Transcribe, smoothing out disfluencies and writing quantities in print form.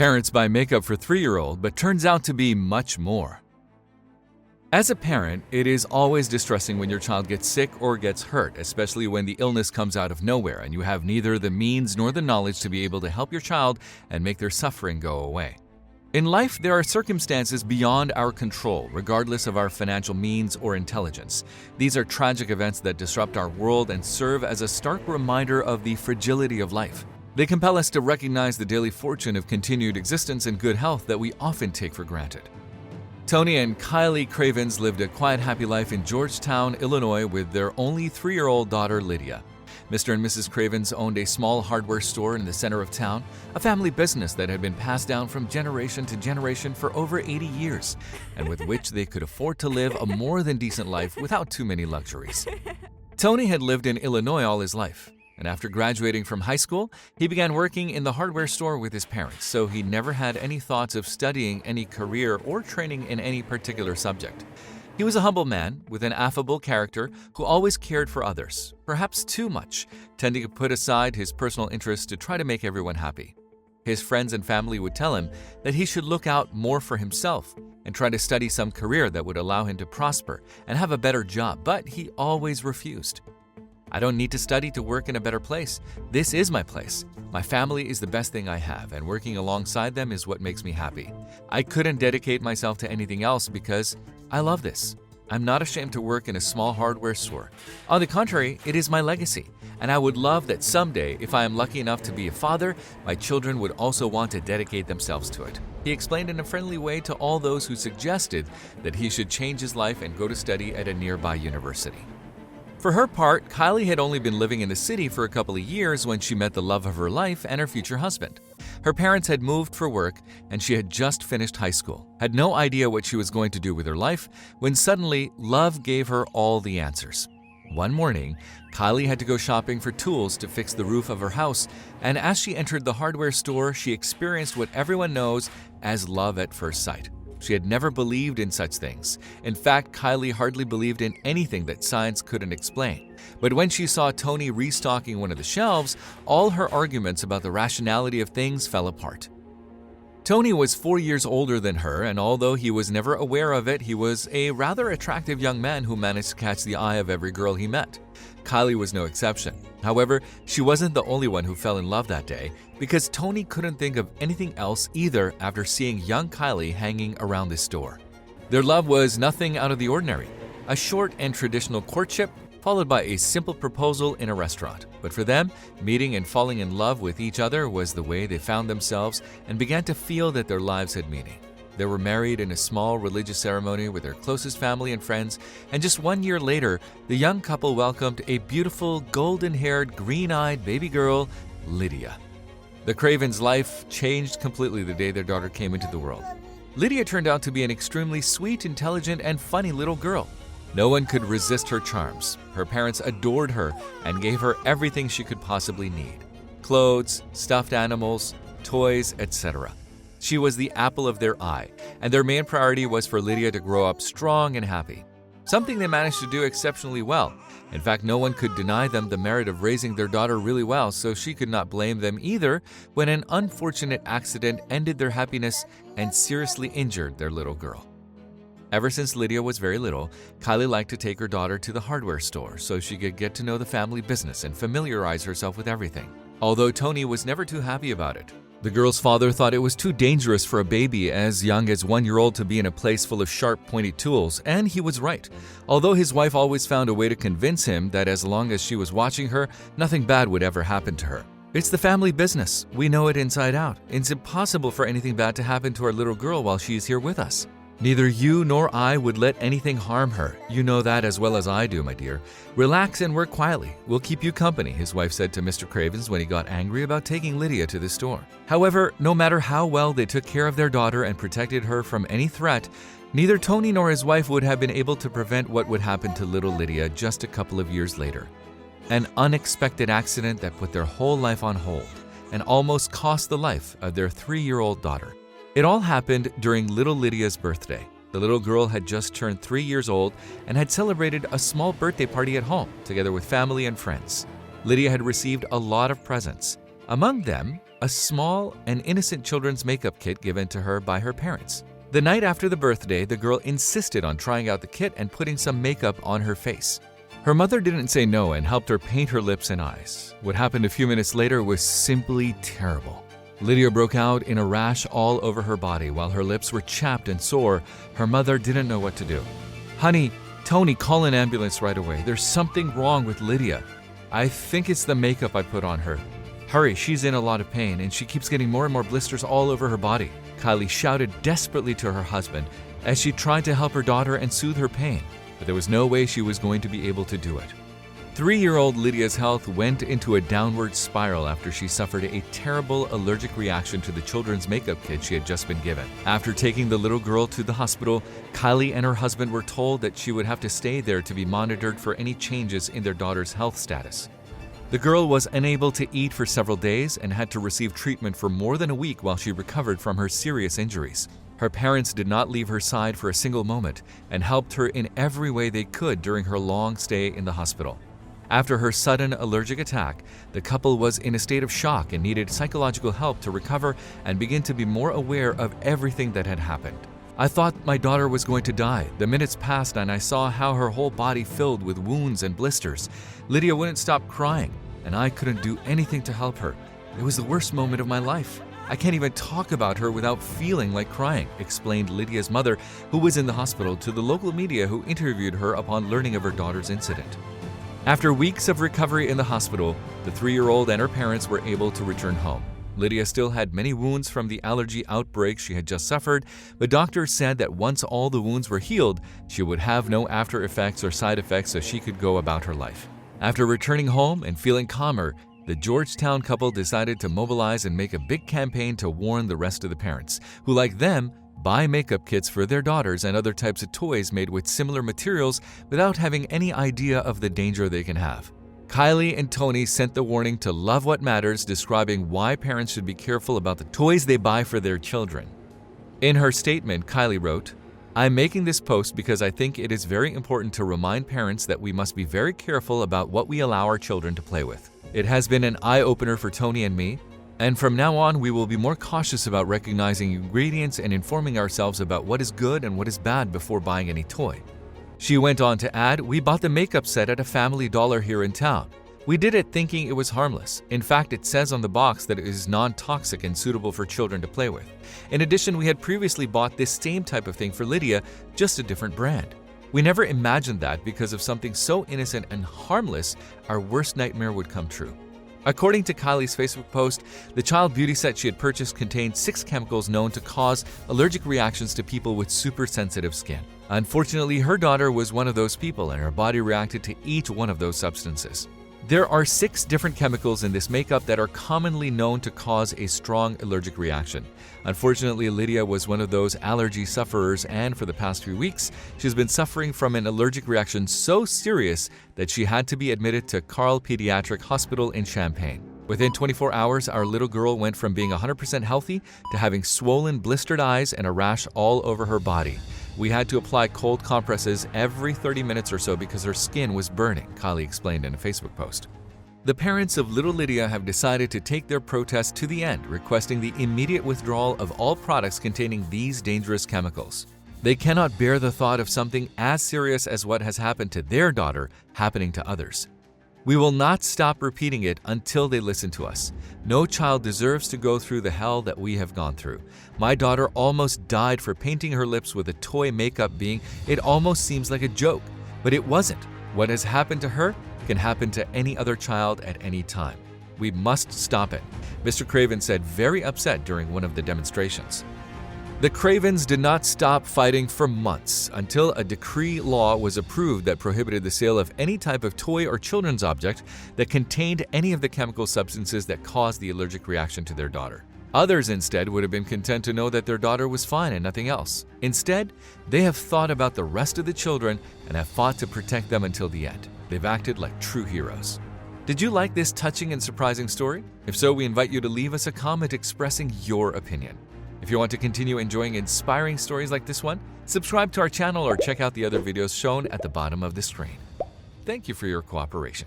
Parents buy makeup for 3-year-old, but turns out to be much more. As a parent, it is always distressing when your child gets sick or gets hurt, especially when the illness comes out of nowhere and you have neither the means nor the knowledge to be able to help your child and make their suffering go away. In life, there are circumstances beyond our control, regardless of our financial means or intelligence. These are tragic events that disrupt our world and serve as a stark reminder of the fragility of life. They compel us to recognize the daily fortune of continued existence and good health that we often take for granted. Tony and Kylie Cravens lived a quiet, happy life in Georgetown, Illinois with their only 3-year-old daughter, Lydia. Mr. and Mrs. Cravens owned a small hardware store in the center of town, a family business that had been passed down from generation to generation for over 80 years, and with which they could afford to live a more than decent life without too many luxuries. Tony had lived in Illinois all his life, and after graduating from high school, he began working in the hardware store with his parents, so he never had any thoughts of studying any career or training in any particular subject. He was a humble man with an affable character who always cared for others, perhaps too much, tending to put aside his personal interests to try to make everyone happy. His friends and family would tell him that he should look out more for himself and try to study some career that would allow him to prosper and have a better job, but he always refused. "I don't need to study to work in a better place. This is my place. My family is the best thing I have, and working alongside them is what makes me happy. I couldn't dedicate myself to anything else because I love this. I'm not ashamed to work in a small hardware store. On the contrary, it is my legacy, and I would love that someday, if I am lucky enough to be a father, my children would also want to dedicate themselves to it." He explained in a friendly way to all those who suggested that he should change his life and go to study at a nearby university. For her part, Kylie had only been living in the city for a couple of years when she met the love of her life and her future husband. Her parents had moved for work and she had just finished high school, had no idea what she was going to do with her life, when suddenly love gave her all the answers. One morning, Kylie had to go shopping for tools to fix the roof of her house, and as she entered the hardware store, she experienced what everyone knows as love at first sight. She had never believed in such things. In fact, Kylie hardly believed in anything that science couldn't explain. But when she saw Tony restocking one of the shelves, all her arguments about the rationality of things fell apart. Tony was 4 years older than her, and although he was never aware of it, he was a rather attractive young man who managed to catch the eye of every girl he met. Kylie was no exception. However, she wasn't the only one who fell in love that day, because Tony couldn't think of anything else either after seeing young Kylie hanging around the store. Their love was nothing out of the ordinary, a short and traditional courtship followed by a simple proposal in a restaurant. But for them, meeting and falling in love with each other was the way they found themselves and began to feel that their lives had meaning. They were married in a small religious ceremony with their closest family and friends, and just 1 year later, the young couple welcomed a beautiful, golden-haired, green-eyed baby girl, Lydia. The Cravens' life changed completely the day their daughter came into the world. Lydia turned out to be an extremely sweet, intelligent, and funny little girl. No one could resist her charms. Her parents adored her and gave her everything she could possibly need: clothes, stuffed animals, toys, etc. She was the apple of their eye, and their main priority was for Lydia to grow up strong and happy, something they managed to do exceptionally well. In fact, no one could deny them the merit of raising their daughter really well, so she could not blame them either when an unfortunate accident ended their happiness and seriously injured their little girl. Ever since Lydia was very little, Kylie liked to take her daughter to the hardware store so she could get to know the family business and familiarize herself with everything. Although Tony was never too happy about it. The girl's father thought it was too dangerous for a baby as young as 1 year old to be in a place full of sharp, pointy tools, and he was right. Although his wife always found a way to convince him that as long as she was watching her, nothing bad would ever happen to her. It's the family business. We know it inside out. It's impossible for anything bad to happen to our little girl while she is here with us. Neither you nor I would let anything harm her. You know that as well as I do, my dear. Relax and work quietly. We'll keep you company, his wife said to Mr. Cravens when he got angry about taking Lydia to the store. However, no matter how well they took care of their daughter and protected her from any threat, neither Tony nor his wife would have been able to prevent what would happen to little Lydia just a couple of years later. An unexpected accident that put their whole life on hold and almost cost the life of their 3-year-old daughter. It all happened during little Lydia's birthday. The little girl had just turned 3 years old and had celebrated a small birthday party at home, together with family and friends. Lydia had received a lot of presents, among them a small and innocent children's makeup kit given to her by her parents. The night after the birthday, the girl insisted on trying out the kit and putting some makeup on her face. Her mother didn't say no and helped her paint her lips and eyes. What happened a few minutes later was simply terrible. Lydia broke out in a rash all over her body while her lips were chapped and sore. Her mother didn't know what to do. "Honey, Tony, call an ambulance right away. There's something wrong with Lydia. I think it's the makeup I put on her. Hurry, she's in a lot of pain and she keeps getting more and more blisters all over her body," Kylie shouted desperately to her husband as she tried to help her daughter and soothe her pain, but there was no way she was going to be able to do it. 3-year-old Lydia's health went into a downward spiral after she suffered a terrible allergic reaction to the children's makeup kit she had just been given. After taking the little girl to the hospital, Kylie and her husband were told that she would have to stay there to be monitored for any changes in their daughter's health status. The girl was unable to eat for several days and had to receive treatment for more than a week while she recovered from her serious injuries. Her parents did not leave her side for a single moment and helped her in every way they could during her long stay in the hospital. After her sudden allergic attack, the couple was in a state of shock and needed psychological help to recover and begin to be more aware of everything that had happened. "I thought my daughter was going to die. The minutes passed and I saw how her whole body filled with wounds and blisters. Lydia wouldn't stop crying, and I couldn't do anything to help her. It was the worst moment of my life. I can't even talk about her without feeling like crying," explained Lydia's mother, who was in the hospital, to the local media who interviewed her upon learning of her daughter's incident. After weeks of recovery in the hospital, the 3-year-old and her parents were able to return home. Lydia still had many wounds from the allergy outbreak she had just suffered, but doctors said that once all the wounds were healed, she would have no after effects or side effects so she could go about her life. After returning home and feeling calmer, the Georgetown couple decided to mobilize and make a big campaign to warn the rest of the parents, who, like them, buy makeup kits for their daughters and other types of toys made with similar materials without having any idea of the danger they can have. Kylie and Tony sent the warning to Love What Matters, describing why parents should be careful about the toys they buy for their children. In her statement, Kylie wrote, "I'm making this post because I think it is very important to remind parents that we must be very careful about what we allow our children to play with. It has been an eye-opener for Tony and me, and from now on we will be more cautious about recognizing ingredients and informing ourselves about what is good and what is bad before buying any toy." She went on to add, "We bought the makeup set at a Family Dollar here in town. We did it thinking it was harmless. In fact, it says on the box that it is non-toxic and suitable for children to play with. In addition, we had previously bought this same type of thing for Lydia, just a different brand. We never imagined that because of something so innocent and harmless, our worst nightmare would come true." According to Kylie's Facebook post, the child beauty set she had purchased contained 6 chemicals known to cause allergic reactions to people with super sensitive skin. Unfortunately, her daughter was one of those people and her body reacted to each one of those substances. There are 6 different chemicals in this makeup that are commonly known to cause a strong allergic reaction. Unfortunately, Lydia was one of those allergy sufferers, and for the past few weeks, she's been suffering from an allergic reaction so serious that she had to be admitted to Carle Pediatric Hospital in Champaign. Within 24 hours, our little girl went from being 100% healthy to having swollen, blistered eyes and a rash all over her body. We had to apply cold compresses every 30 minutes or so because her skin was burning, Kylie explained in a Facebook post. The parents of little Lydia have decided to take their protest to the end, requesting the immediate withdrawal of all products containing these dangerous chemicals. They cannot bear the thought of something as serious as what has happened to their daughter happening to others. We will not stop repeating it until they listen to us. No child deserves to go through the hell that we have gone through. My daughter almost died for painting her lips with a toy makeup being. It almost seems like a joke, but it wasn't. What has happened to her can happen to any other child at any time. We must stop it, Mr. Craven said, very upset during one of the demonstrations. The Cravens did not stop fighting for months until a decree law was approved that prohibited the sale of any type of toy or children's object that contained any of the chemical substances that caused the allergic reaction to their daughter. Others instead would have been content to know that their daughter was fine and nothing else. Instead, they have thought about the rest of the children and have fought to protect them until the end. They've acted like true heroes. Did you like this touching and surprising story? If so, we invite you to leave us a comment expressing your opinion. If you want to continue enjoying inspiring stories like this one, subscribe to our channel or check out the other videos shown at the bottom of the screen. Thank you for your cooperation.